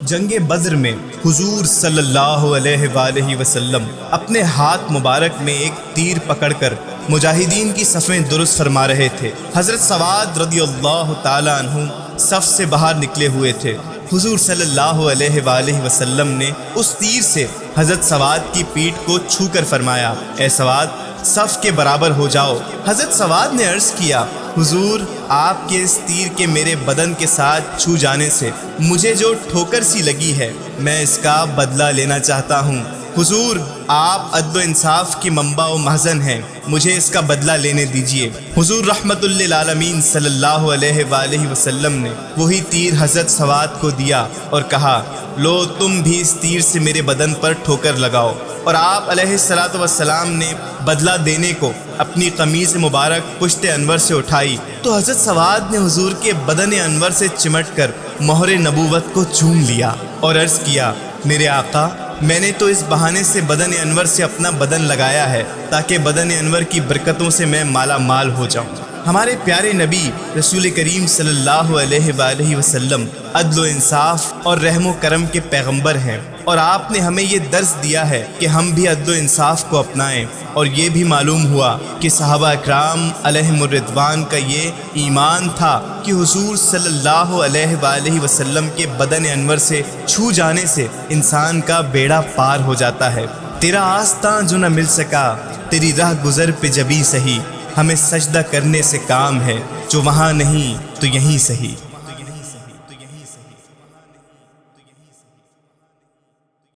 جنگ بدر میں حضور صلی اللہ علیہ وآلہ وسلم اپنے ہاتھ مبارک میں ایک تیر پکڑ کر مجاہدین کی صفیں درست فرما رہے تھے۔ حضرت سواد رضی اللہ تعالی عنہ صف سے باہر نکلے ہوئے تھے۔ حضور صلی اللہ علیہ وآلہ وسلم نے اس تیر سے حضرت سواد کی پیٹھ کو چھو کر فرمایا، اے سواد صف کے برابر ہو جاؤ۔ حضرت سواد نے عرض کیا، حضور آپ کے اس تیر کے میرے بدن کے ساتھ چھو جانے سے مجھے جو ٹھوکر سی لگی ہے میں اس کا بدلہ لینا چاہتا ہوں۔ حضور آپ عدل و انصاف کی منبع و مخزن ہیں، مجھے اس کا بدلہ لینے دیجیے۔ حضور رحمت للعالمین صلی اللہ علیہ وآلہ وسلم نے وہی تیر حضرت سواد کو دیا اور کہا، لو تم بھی اس تیر سے میرے بدن پر ٹھوکر لگاؤ۔ اور آپ علیہ الصلوۃ والسلام نے بدلہ دینے کو اپنی قمیض مبارک پشت انور سے اٹھائی تو حضرت سواد نے حضور کے بدن انور سے چمٹ کر مہر نبوت کو چوم لیا اور عرض کیا، میرے آقا میں نے تو اس بہانے سے بدن انور سے اپنا بدن لگایا ہے تاکہ بدن انور کی برکتوں سے میں مالا مال ہو جاؤں۔ ہمارے پیارے نبی رسول کریم صلی اللہ علیہ وآلہ وسلم عدل و انصاف اور رحم و کرم کے پیغمبر ہیں، اور آپ نے ہمیں یہ درس دیا ہے کہ ہم بھی عدل و انصاف کو اپنائیں۔ اور یہ بھی معلوم ہوا کہ صحابہ اکرام علیہم الرضوان کا یہ ایمان تھا کہ حضور صلی اللہ علیہ وآلہ وسلم کے بدن انور سے چھو جانے سے انسان کا بیڑا پار ہو جاتا ہے۔ تیرا آستاں جو نہ مل سکا تیری راہ گزر پہ جبھی سہی، ہمیں سجدہ کرنے سے کام ہے، جو وہاں نہیں تو یہیں سہی۔